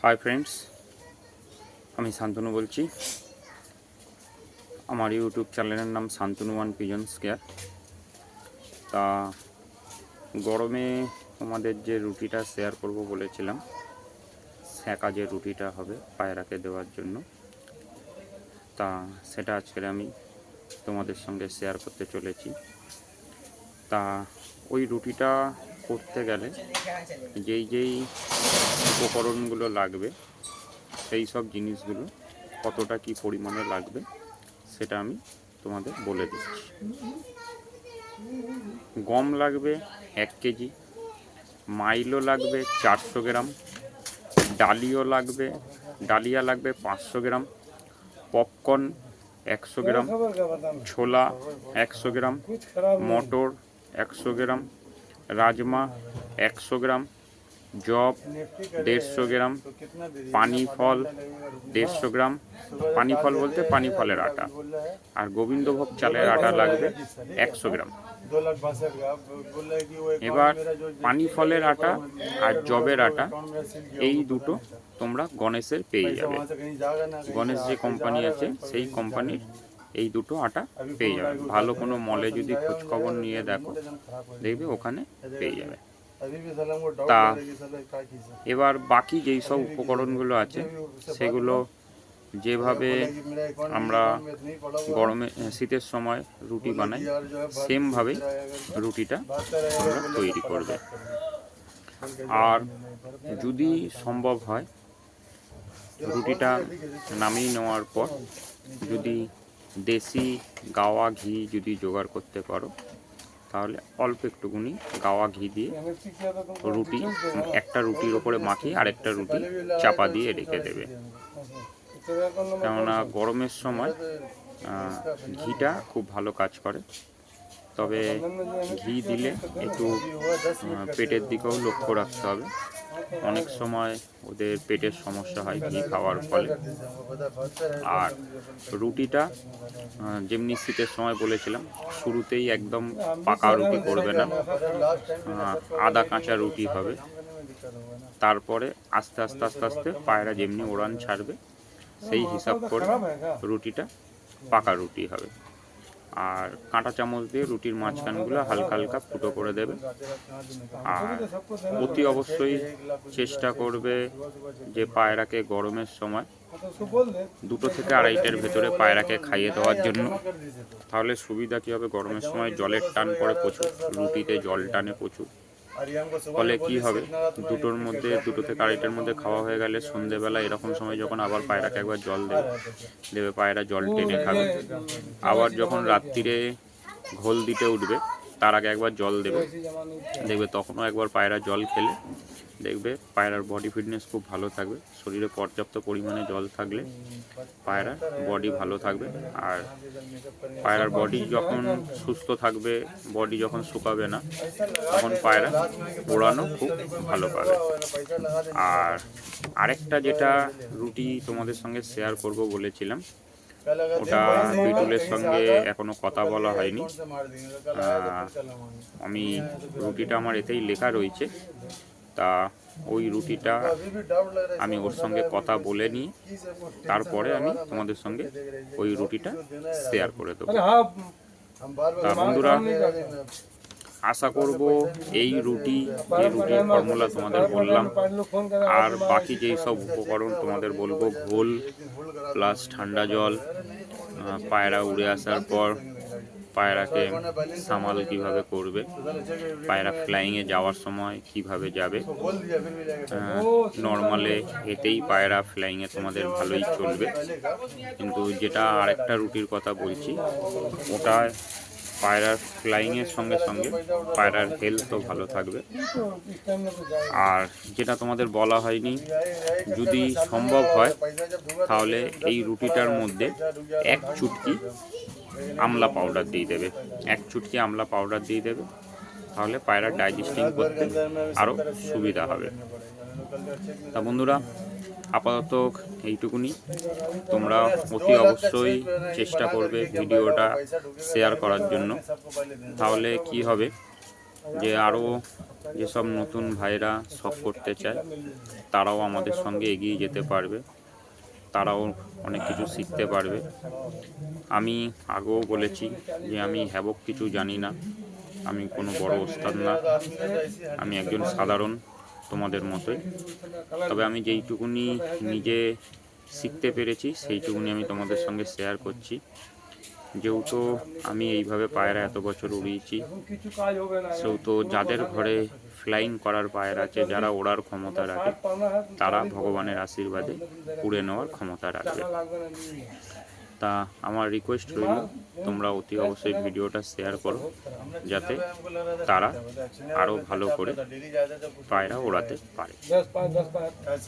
Hi friends, আমি শান্তনু বলছি। আমার ইউটিউব চ্যানেলের নাম শান্তনু ওয়ান পিজন্স কেয়ার। তা গরমে তোমাদের যে রুটিটা শেয়ার করব বলেছিলাম, সেঁকা যে রুটিটা হবে পায়রাকে দেওয়ার জন্য, তা সেটা আজকে আমি তোমাদের সঙ্গে শেয়ার করতে চলেছি। তা ওই রুটিটা করতে গেলে যেই উপকরণগুলো লাগবে, সেই সব জিনিসগুলো কতটা কি পরিমাণে লাগবে সেটা আমি তোমাদের বলে দিচ্ছি। গম লাগবে 1 কেজি, মাইলো লাগবে 400 গ্রাম, ডালিয়া লাগবে 500 গ্রাম, পপকর্ন 100 গ্রাম, ছোলা 100 গ্রাম, মটর 100 গ্রাম, রাজমা 100 গ্রাম, জব 150 গ্রাম, পানি ফল 150 গ্রাম। পানি ফল বলতে পানি ফলের আটা। আর গোবিন্দভোগ চালের আটা লাগবে 100 গ্রাম। এবার পানি ফলের আটা আর জবের আটা এই দুটো তোমরা গণেশের পেয়ে যাবে। গণেশ যে কোম্পানি আছে সেই কোম্পানির এই দুটো আটা পেয়ে যাবে। ভালো কোনো মলে যদি খোঁজখবর নিয়ে দেখো, দেখবে ওখানে পেয়ে যাবে। তা এবার বাকি যেই সব উপকরণগুলো আছে সেগুলো যেভাবে আমরা গরমে শীতের সময় রুটি বানাই সেমভাবেই রুটিটা আমরা তৈরি করবে। আর যদি সম্ভব হয় রুটিটা নামিয়ে নেওয়ার পর যদি দেশি গাওয়া ঘি যদি জোগাড় করতে পারো, তাহলে অল্প একটুকুনি গাওয়া ঘি দিয়ে একটা রুটির ওপরে মাখিয়ে আরেকটা রুটি চাপা দিয়ে রেখে দেবে। কেননা গরমের সময় ঘিটা খুব ভালো কাজ করে। তবে ঘি দিলে একটু পেটের দিকেও লক্ষ্য রাখতে হবে। অনেক সময় ওদের পেটের সমস্যা হয় ঘি খাওয়ার ফলে। আর রুটিটা যেমনি শীতের সময় বলেছিলাম, শুরুতেই একদম পাকা রুটি করবে না, আধা কাঁচা রুটি হবে। তারপরে আস্তে আস্তে আস্তে আস্তে পায়রা যেমনি ওড়ান ছাড়বে সেই হিসাব করে রুটিটা পাকা রুটি হবে। আর কাঁটা চামচ দিয়ে রুটির মাঝখানগুলো হালকা হালকা ফুটো করে দেবে। আর অতি অবশ্যই চেষ্টা করবে যে পায়রাকে গরমের সময় 2 থেকে 2.5টার ভেতরে পায়রাকে খাইয়ে দেওয়ার জন্য। তাহলে সুবিধা কী হবে, গরমের সময় জলের টান পড়ে প্রচুর, রুটিতে জল টানে প্রচুর। ফলে কি হবে, 2 থেকে 2.5টার মধ্যে খাওয়া হয়ে গেলে সন্ধেবেলা এরকম সময় যখন আবার পায়রাকে একবার জল দেবে পায়রা জল টেনে খাবে। আবার যখন রাত্রিরে ঘোল দিতে উঠবে তার আগে একবার জল দেখবে তখনও একবার পায়রা জল খেলে দেখবে পায়রার বডি ফিটনেস খুব ভালো থাকবে। শরীরে পর্যাপ্ত পরিমাণে জল থাকলে পায়রার বডি ভালো থাকবে। আর পায়রার বডি যখন সুস্থ থাকবে, বডি যখন শুকাবে না, তখন পায়রা ওড়ানো খুব ভালো পাবে। আর আরেকটা যেটা রুটি তোমাদের সঙ্গে শেয়ার করব বলেছিলাম, ওটা বিটুলের সঙ্গে এখনো কথা বলা হয়নি। আমি রুটিটা আমার এতেই লেখা রয়েছে, তা ওই রুটিটা আমি ওর সঙ্গে কথা বলে নিয়ে তারপরে আমি তোমাদের সঙ্গে ওই রুটিটা শেয়ার করে দেবো। তা বন্ধুরা, আশা করব এই রুটির ফর্মুলা তোমাদের বললাম, আর বাকি যেই সব উপকরণ তোমাদের বলবো, ঘোল প্লাস ঠান্ডা জল, পায়রা উড়ে আসার পর পায়রাকে সামাল কিভাবে করবে, পায়রা ফ্লাইংয়ে যাওয়ার সময় কিভাবে যাবে। নর্মালে এতেই পায়রা ফ্লাইংয়ে তোমাদের ভালোই চলবে, কিন্তু যেটা আরেকটা রুটির কথা বলছি, ওটা পায়রার ফ্লাইংয়ের সঙ্গে সঙ্গে পায়রার হেলথও ভালো থাকবে। আর যেটা তোমাদের বলা হয়নি, যদি সম্ভব হয় তাহলে এই রুটিটার মধ্যে 1 চুটকি আমলা পাউডার দিয়ে দেবে। 1 চুটকি আমলা পাউডার দিয়ে দেবে, তাহলে পায়রার ডাইজেস্টিং করতে আরও সুবিধা হবে। তা বন্ধুরা, আপাতত এইটুকুনি। তোমরা অতি অবশ্যই চেষ্টা করবে ভিডিওটা শেয়ার করার জন্য। তাহলে কি হবে যে আরও যেসব নতুন ভাইরা শখ করতে চায় তারাও আমাদের সঙ্গে এগিয়ে যেতে পারবে, তারাও অনেক কিছু শিখতে পারবে। আমি আগেও বলেছি যে আমি হ্যাবক কিছু জানি না, আমি কোনো বড় ওস্তাদ না, আমি একজন সাধারণ তোমাদের মতোই। তবে আমি যেইটুকুনি নিজে শিখতে পেরেছি সেইটুকুনি আমি তোমাদের সঙ্গে শেয়ার করছি। যেহেতু আমি এইভাবে পায়রা এত বছর উড়িয়েছি, সেহেতু যাদের ঘরে ফ্লাইং করার পায়রা আছে, যারা ওড়ার ক্ষমতা রাখে, তারা ভগবানের আশীর্বাদে উড়ে নেওয়ার ক্ষমতা রাখবে। তা আমার রিকোয়েস্ট রইল, তোমরা অতি অবশ্যই ভিডিওটা শেয়ার করো, যাতে তারা আরও ভালো করে পায়রা ওড়াতে পারে।